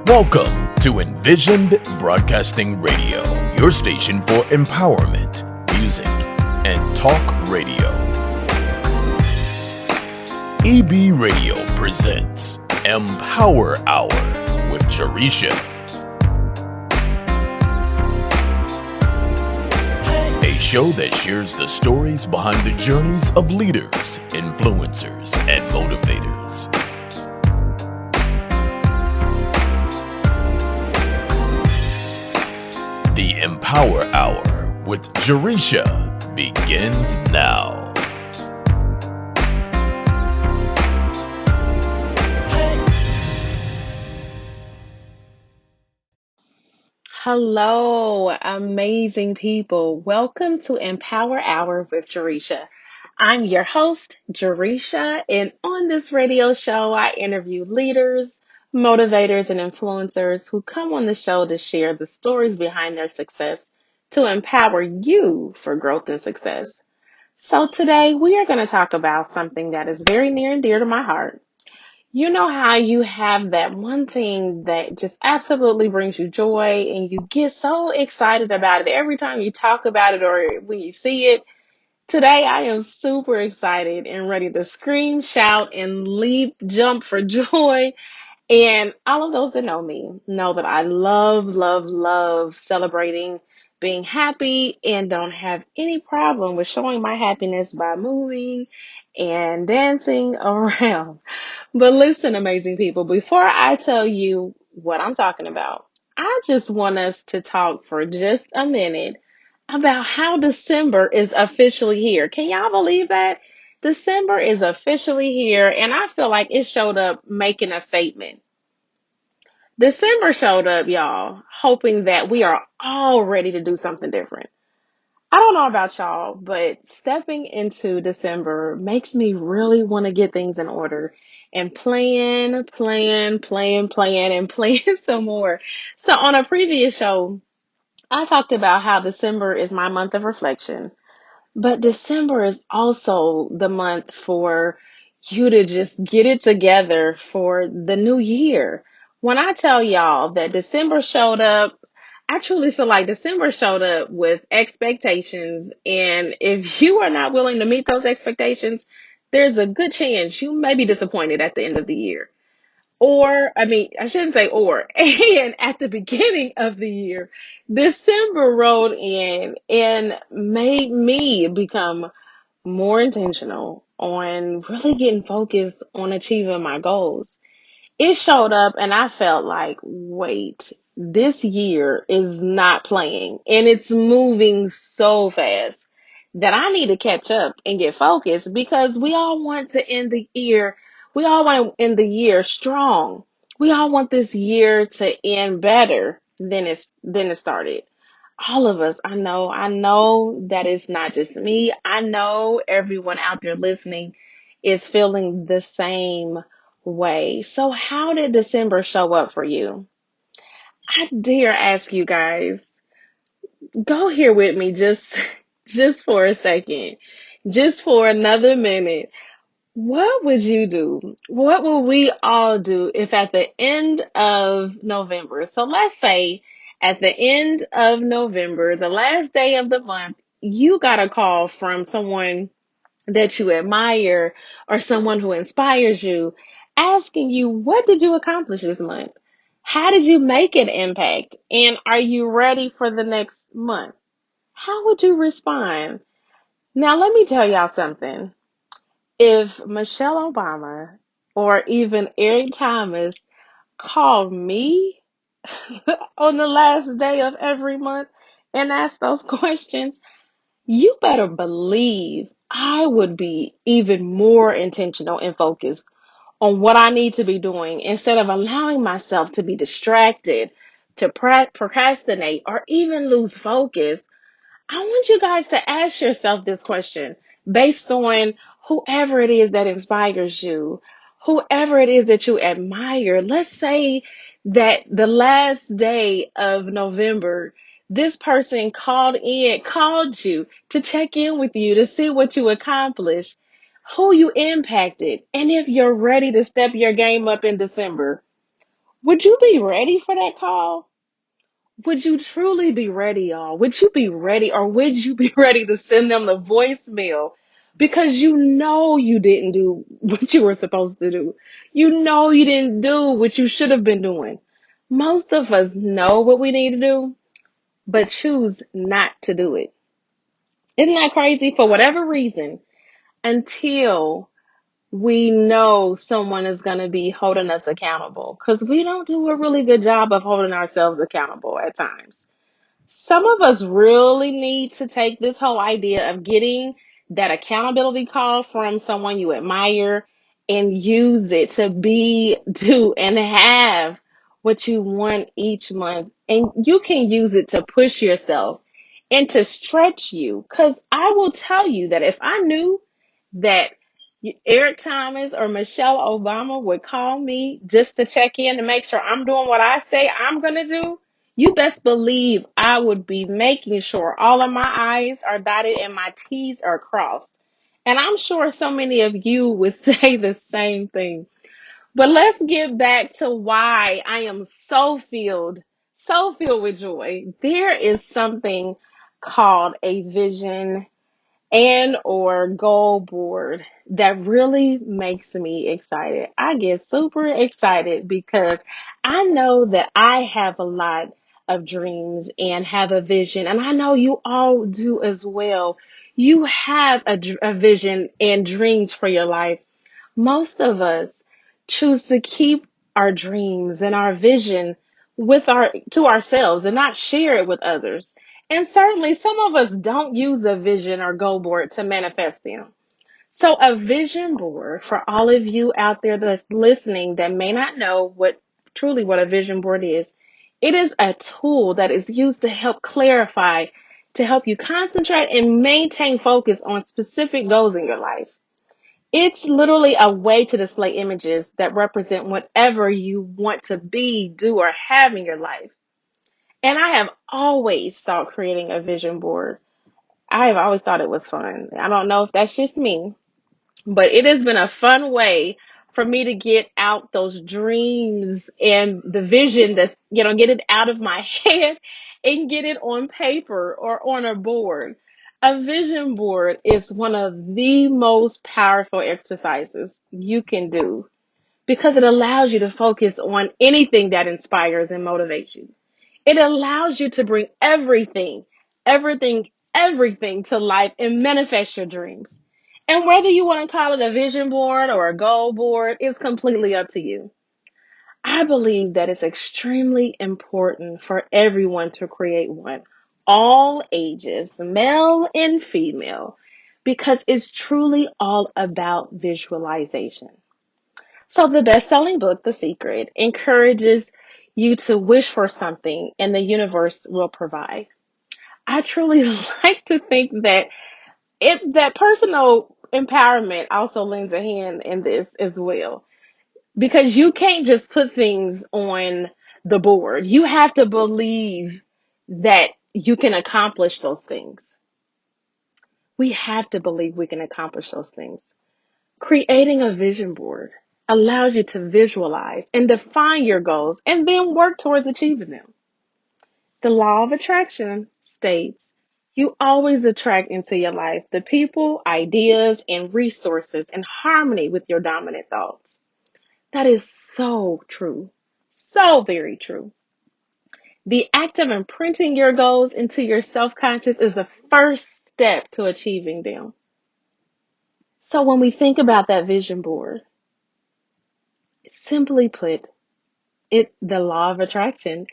Welcome to Envisioned Broadcasting Radio, your station for empowerment, music, and talk radio. EB Radio presents EmPower Hour with Jaresha. A show that shares the stories behind the journeys of leaders, influencers, and motivators. The EmPower Hour with Jaresha begins now. Hello, amazing people. Welcome to EmPower Hour with Jaresha. I'm your host, Jaresha, and on this radio show, I interview leaders, motivators, and influencers who come on the show to share the stories behind their success to empower you for growth and success. So today, we are going to talk about something that is very near and dear to my heart. You know how you have that one thing that just absolutely brings you joy and you get so excited about it every time you talk about it or when you see it? Today I am super excited and ready to scream, shout, and leap, jump for joy. And all of those that know me know that I love celebrating being happy and don't have any problem with showing my happiness by moving and dancing around. But listen, amazing people, before I tell you what I'm talking about, I just want us to talk for just a minute about how December is officially here. Can y'all believe that? December is officially here, and I feel like it showed up making a statement. December showed up, y'all, hoping that we are all ready to do something different. I don't know about y'all, but stepping into December makes me really want to get things in order and and plan some more. So on a previous show, I talked about how December is my month of reflection. But December is also the month for you to just get it together for the new year. When I tell y'all that December showed up, I truly feel like December showed up with expectations. And if you are not willing to meet those expectations, there's a good chance you may be disappointed at the end of the year. I shouldn't say or. And at the beginning of the year, December rolled in and made me become more intentional on really getting focused on achieving my goals. It showed up and I felt like, wait, this year is not playing and it's moving so fast that I need to catch up and get focused because we all want to end the year. We all want to end the year strong. We all want this year to end better than it started. All of us, I know that it's not just me. I know everyone out there listening is feeling the same way. So how did December show up for you? I dare ask you guys, go here with me just for a second, just for another minute. What would you do? What will we all do if at the end of November, so let's say at the end of November, the last day of the month, you got a call from someone that you admire or someone who inspires you, asking you, what did you accomplish this month? How did you make an impact? And are you ready for the next month? How would you respond? Now, let me tell y'all something. If Michelle Obama or even Eric Thomas called me on the last day of every month and asked those questions, you better believe I would be even more intentional and focused on what I need to be doing instead of allowing myself to be distracted, to procrastinate, or even lose focus. I want you guys to ask yourself this question based on whoever it is that inspires you, whoever it is that you admire. Let's say that the last day of November, this person called you to check in with you to see what you accomplished, who you impacted, and if you're ready to step your game up in December. Would you be ready for that call? Would you truly be ready, y'all? Would you be ready, or would you be ready to send them the voicemail because you know you didn't do what you were supposed to do? You know you didn't do what you should have been doing. Most of us know what we need to do, but choose not to do it. Isn't that crazy? For whatever reason, until we know someone is going to be holding us accountable, because we don't do a really good job of holding ourselves accountable at times. Some of us really need to take this whole idea of getting that accountability call from someone you admire and use it to do and have what you want each month. And you can use it to push yourself and to stretch you. Because I will tell you that if I knew that Eric Thomas or Michelle Obama would call me just to check in to make sure I'm doing what I say I'm going to do, you best believe I would be making sure all of my I's are dotted and my T's are crossed. And I'm sure so many of you would say the same thing. But let's get back to why I am so filled with joy. There is something called a vision and or goal board that really makes me excited. I get super excited because I know that I have a lot of dreams and have a vision, and I know you all do as well. You have a vision and dreams for your life. Most of us choose to keep our dreams and our vision to ourselves and not share it with others. And certainly some of us don't use a vision or goal board to manifest them. So a vision board, for all of you out there that's listening that may not know what a vision board is, it is a tool that is used to help clarify, to help you concentrate and maintain focus on specific goals in your life. It's literally a way to display images that represent whatever you want to be, do, or have in your life. And I have always thought creating a vision board, I have always thought it was fun. I don't know if that's just me, but it has been a fun way for me to get out those dreams and the vision get it out of my head and get it on paper or on a board. A vision board is one of the most powerful exercises you can do because it allows you to focus on anything that inspires and motivates you. It allows you to bring everything, everything to life and manifest your dreams. And whether you want to call it a vision board or a goal board is completely up to you. I believe that it's extremely important for everyone to create one, all ages, male and female, because it's truly all about visualization. So the best-selling book, The Secret, encourages you to wish for something and the universe will provide. I truly like to think that personal empowerment also lends a hand in this as well. Because you can't just put things on the board. You have to believe that you can accomplish those things. We have to believe we can accomplish those things. Creating a vision board allows you to visualize and define your goals and then work towards achieving them. The law of attraction states you always attract into your life the people, ideas, and resources in harmony with your dominant thoughts. That is so true. So very true. The act of imprinting your goals into your self-conscious is the first step to achieving them. So when we think about that vision board, simply put, the law of attraction.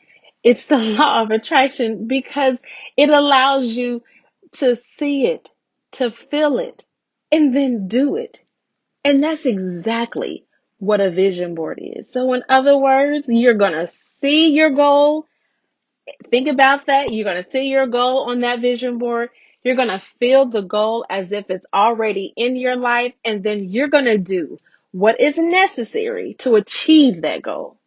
It's the law of attraction because it allows you to see it, to feel it, and then do it. And that's exactly what a vision board is. So in other words, you're going to see your goal. Think about that. You're going to see your goal on that vision board. You're going to feel the goal as if it's already in your life. And then you're going to do what is necessary to achieve that goal.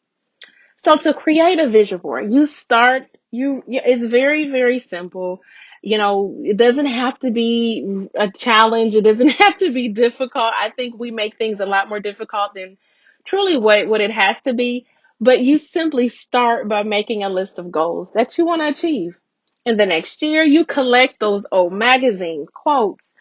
So to create a vision board, it's very, very simple. It doesn't have to be a challenge. It doesn't have to be difficult. I think we make things a lot more difficult than truly what it has to be. But you simply start by making a list of goals that you want to achieve. In the next year, you collect those old magazine quotes,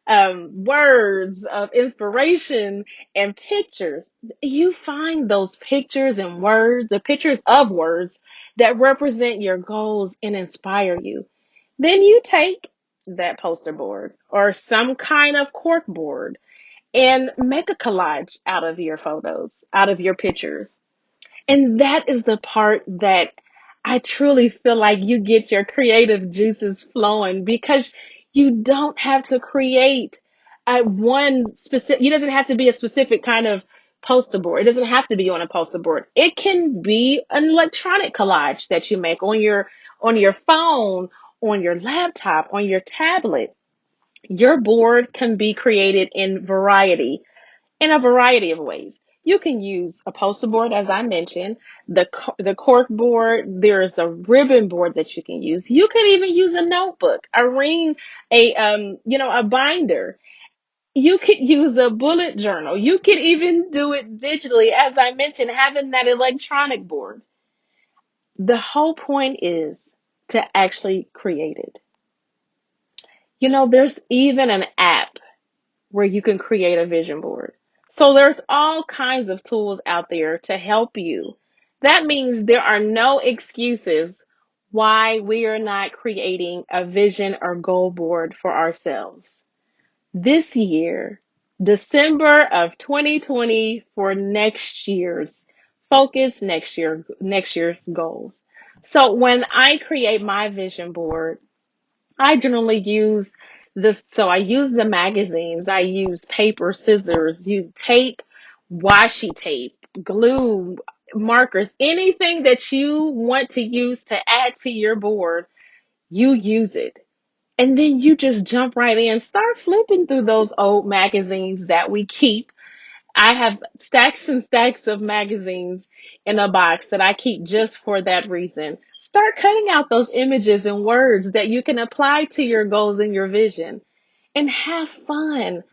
words of inspiration and pictures. You find those pictures and words, or pictures of words that represent your goals and inspire you. Then you take that poster board or some kind of cork board and make a collage out of your photos, out of your pictures. And that is the part that I truly feel like you get your creative juices flowing, because you don't have to create a one specific, it doesn't have to be a specific kind of poster board. It doesn't have to be on a poster board. It can be an electronic collage that you make on your phone, on your laptop, on your tablet. Your board can be created in a variety of ways. You can use a poster board, as I mentioned, the cork board. There's the ribbon board that you can use. You can even use a notebook, a ring, a binder. You could use a bullet journal. You could even do it digitally, as I mentioned, having that electronic board. The whole point is to actually create it. There's even an app where you can create a vision board. So there's all kinds of tools out there to help you. That means there are no excuses why we are not creating a vision or goal board for ourselves. This year, December of 2020, for next year's focus, next year's goals. So when I create my vision board, I generally use this. So I use the magazines. I use paper, scissors, tape, washi tape, glue, markers, anything that you want to use to add to your board, you use it. And then you just jump right in, start flipping through those old magazines that we keep. I have stacks and stacks of magazines in a box that I keep just for that reason. Start cutting out those images and words that you can apply to your goals and your vision, and have fun.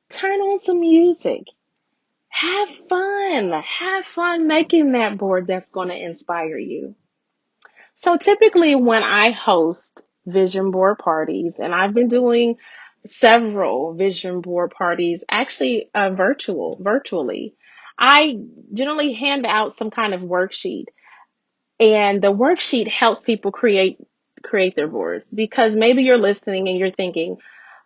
Turn on some music. Have fun. Have fun making that board that's going to inspire you. So typically when I host vision board parties, and I've been doing several vision board parties, actually virtually, I generally hand out some kind of worksheet, and the worksheet helps people create their boards, because maybe you're listening and you're thinking,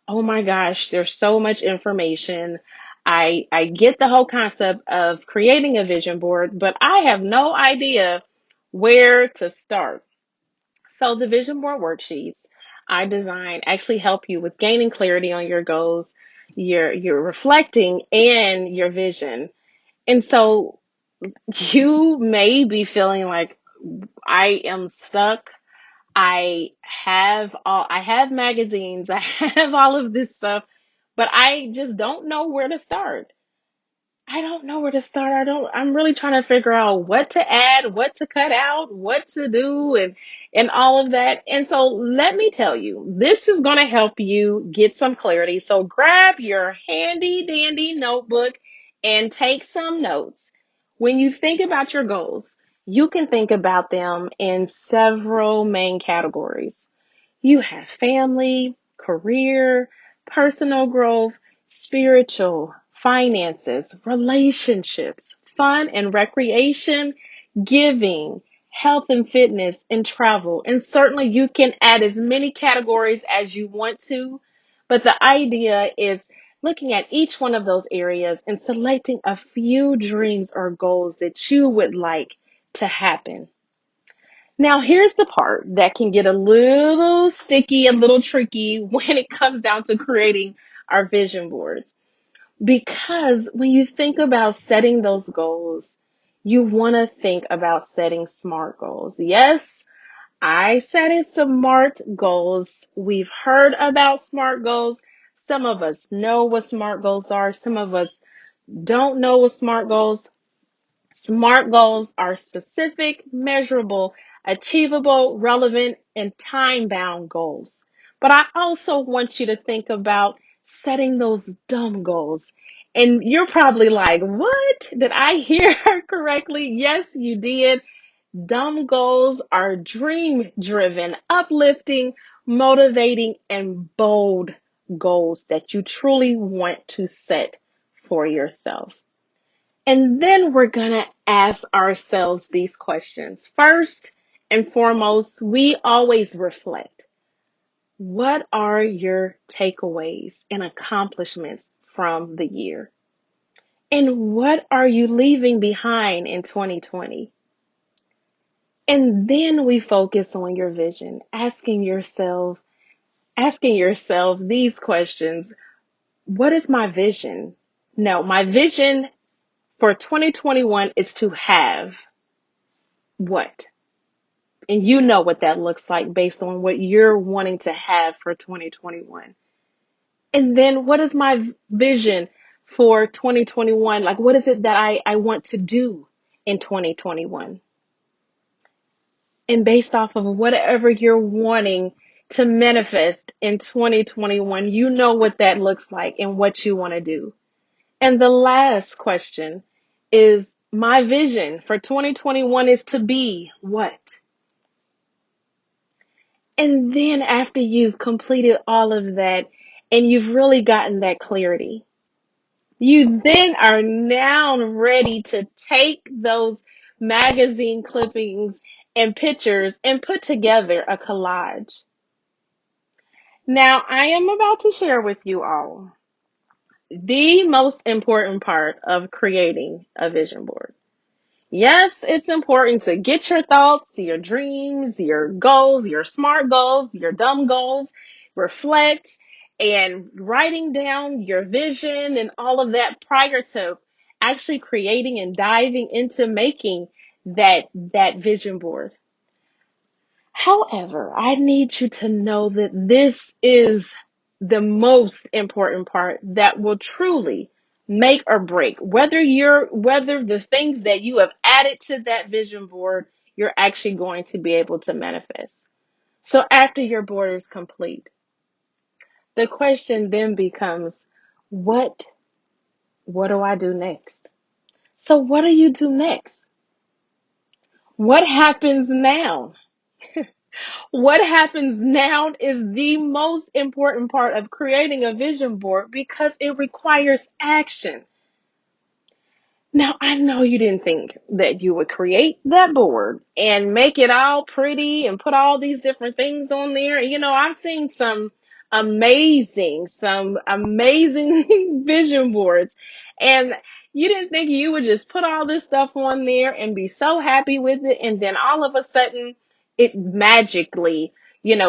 oh my gosh, there's so much information. I get the whole concept of creating a vision board, but I have no idea where to start. So the vision board worksheets I design actually help you with gaining clarity on your goals, your reflecting, and your vision. And so you may be feeling like, I am stuck. I have magazines, I have all of this stuff, but I just don't know where to start. I don't know where to start. I'm really trying to figure out what to add, what to cut out, what to do, and all of that. And so let me tell you, this is going to help you get some clarity. So grab your handy dandy notebook and take some notes. When you think about your goals, you can think about them in several main categories. You have family, career, personal growth, spiritual, finances, relationships, fun and recreation, giving, health and fitness, and travel. And certainly you can add as many categories as you want to, but the idea is looking at each one of those areas and selecting a few dreams or goals that you would like to happen. Now, here's the part that can get a little sticky, a little tricky when it comes down to creating our vision boards. Because when you think about setting those goals, you want to think about setting SMART goals. Yes, I said it's SMART goals. We've heard about SMART goals. Some of us know what SMART goals are. Some of us don't know what SMART goals. SMART goals are specific, measurable, achievable, relevant, and time-bound goals. But I also want you to think about setting those dumb goals And you're probably like, what? Did I hear her correctly? Yes, you did. Dumb goals are dream driven, uplifting, motivating, and bold goals that you truly want to set for yourself. And then we're going to ask ourselves these questions. First and foremost, we always reflect. What are your takeaways and accomplishments from the year? And what are you leaving behind in 2020? And then we focus on your vision, asking yourself these questions. What is my vision? No, my vision for 2021 is to have what? And you know what that looks like based on what you're wanting to have for 2021. And then what is my vision for 2021? Like, what is it that I want to do in 2021? And based off of whatever you're wanting to manifest in 2021, you know what that looks like and what you want to do. And the last question is, my vision for 2021 is to be what? And then after you've completed all of that and you've really gotten that clarity, you then are now ready to take those magazine clippings and pictures and put together a collage. Now, I am about to share with you all the most important part of creating a vision board. Yes, it's important to get your thoughts, your dreams, your goals, your smart goals, your dumb goals, reflect, and writing down your vision and all of that prior to actually creating and diving into making that vision board. However, I need you to know that this is the most important part that will truly make or break whether the things that you have added to that vision board you're actually going to be able to manifest. So after your board is complete, the question then becomes, what do I do next? So what do you do next? What happens now? What happens now is the most important part of creating a vision board because it requires action. Now, I know you didn't think that you would create that board and make it all pretty and put all these different things on there. You know, I've seen some amazing vision boards, and you didn't think you would just put all this stuff on there and be so happy with it. And then all of a sudden it magically,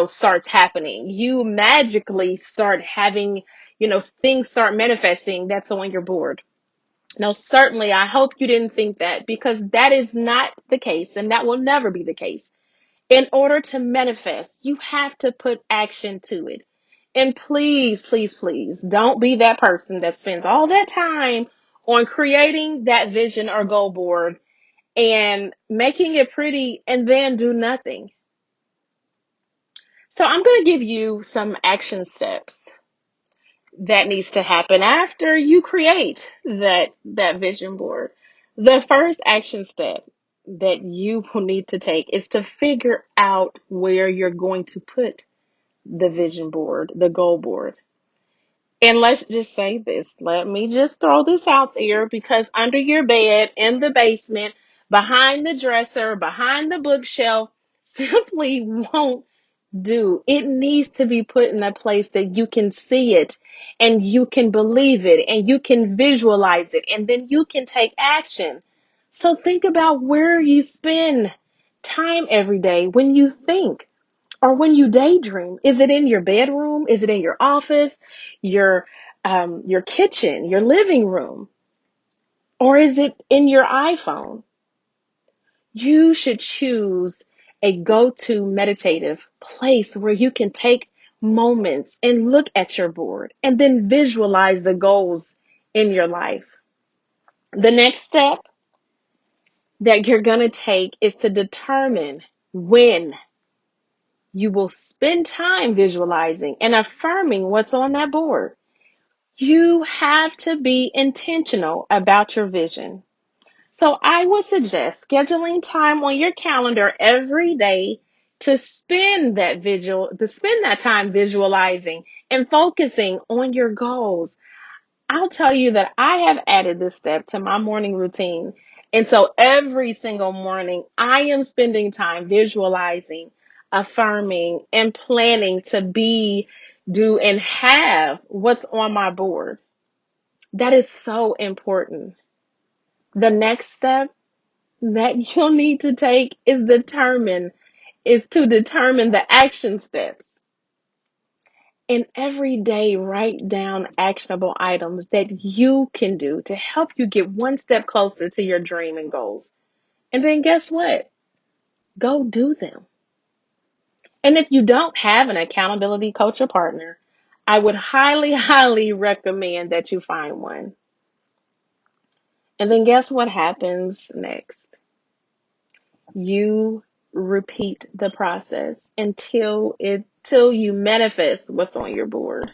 starts happening. You magically start having, things start manifesting that's on your board. Now, certainly, I hope you didn't think that because that is not the case and that will never be the case. In order to manifest, you have to put action to it. And please, please, please don't be that person that spends all that time on creating that vision or goal board and making it pretty and then do nothing. So I'm going to give you some action steps that needs to happen after you create that vision board. The first action step that you will need to take is to figure out where you're going to put the vision board, the goal board. And let's just say this. Let me just throw this out there because under your bed, in the basement, behind the dresser, behind the bookshelf, simply won't do. It needs to be put in a place that you can see it and you can believe it and you can visualize it and then you can take action. So think about where you spend time every day when you think or when you daydream. Is it in your bedroom? Is it in your office, your kitchen, your living room? Or is it in your iPhone? You should choose a go-to meditative place where you can take moments and look at your board and then visualize the goals in your life. The next step that you're going to take is to determine when you will spend time visualizing and affirming what's on that board. You have to be intentional about your vision. So I would suggest scheduling time on your calendar every day to spend that time visualizing and focusing on your goals. I'll tell you that I have added this step to my morning routine. And so every single morning, I am spending time visualizing, affirming, and planning to be, do, and have what's on my board. That is so important. The next step that you'll need to take is to determine the action steps. And every day, write down actionable items that you can do to help you get one step closer to your dream and goals. And then guess what? Go do them. And if you don't have an accountability coach or partner, I would highly, highly recommend that you find one. And then guess what happens next? You repeat the process until you manifest what's on your board.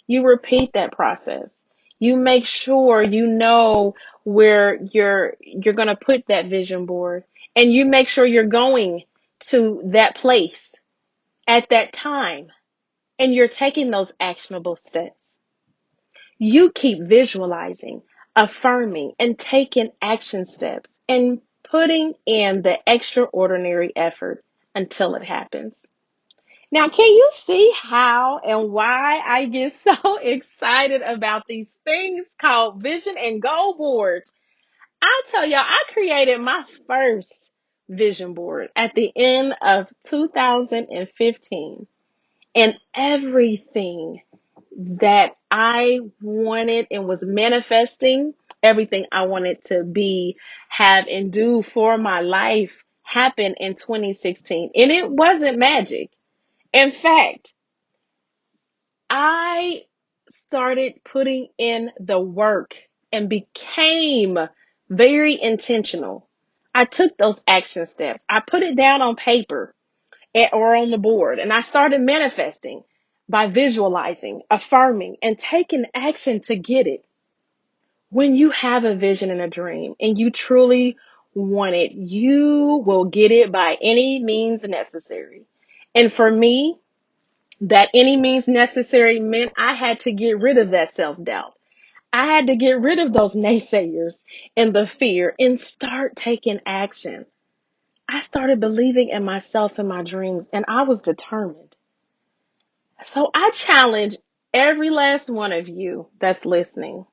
You repeat that process. You make sure you know where you're going to put that vision board, and you make sure you're going to that place at that time, and you're taking those actionable steps. You keep visualizing, affirming, and taking action steps and putting in the extraordinary effort until it happens. Now, can you see how and why I get so excited about these things called vision and goal boards? I'll tell y'all, I created my first vision board at the end of 2015, and everything that I wanted and was manifesting, everything I wanted to be, have, and do for my life happened in 2016. And it wasn't magic. In fact, I started putting in the work and became very intentional. I took those action steps. I put it down on paper or on the board, and I started manifesting by visualizing, affirming, and taking action to get it. When you have a vision and a dream and you truly want it, you will get it by any means necessary. And for me, that any means necessary meant I had to get rid of that self-doubt. I had to get rid of those naysayers and the fear and start taking action. I started believing in myself and my dreams, and I was determined. So I challenge every last one of you that's listening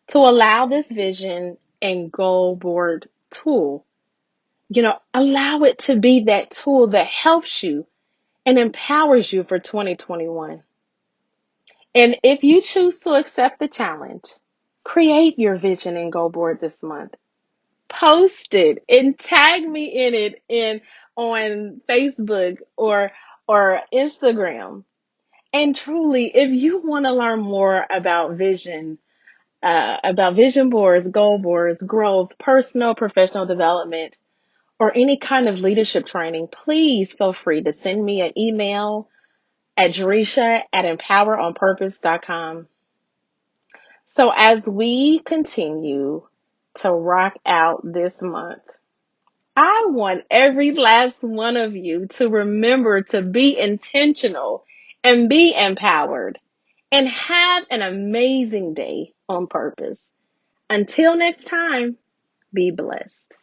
to allow this vision and goal board tool, allow it to be that tool that helps you and empowers you for 2021. And if you choose to accept the challenge, create your vision and goal board this month. Post it and tag me in it on Facebook or Instagram. And truly, if you want to learn more about vision boards, goal boards, growth, personal, professional development, or any kind of leadership training, please feel free to send me an email at Jaresha@EmPowerOnPurpose.com. So as we continue to rock out this month, I want every last one of you to remember to be intentional and be empowered and have an amazing day on purpose. Until next time, be blessed.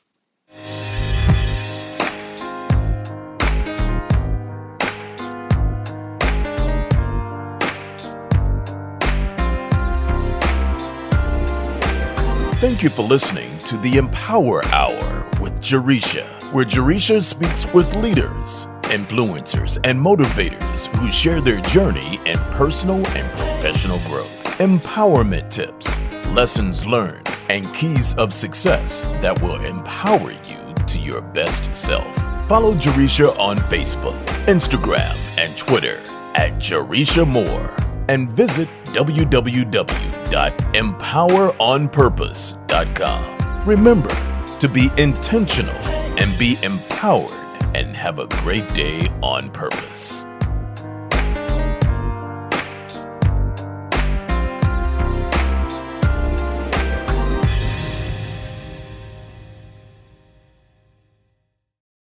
Thank you for listening to the EmPower Hour with Jaresha, where Jaresha speaks with leaders, influencers, and motivators who share their journey in personal and professional growth, empowerment tips, lessons learned, and keys of success that will empower you to your best self. Follow Jaresha on Facebook, Instagram, and Twitter at Jaresha Moore, and visit www.empoweronpurpose.com. Remember to be intentional and be empowered, and have a great day on purpose.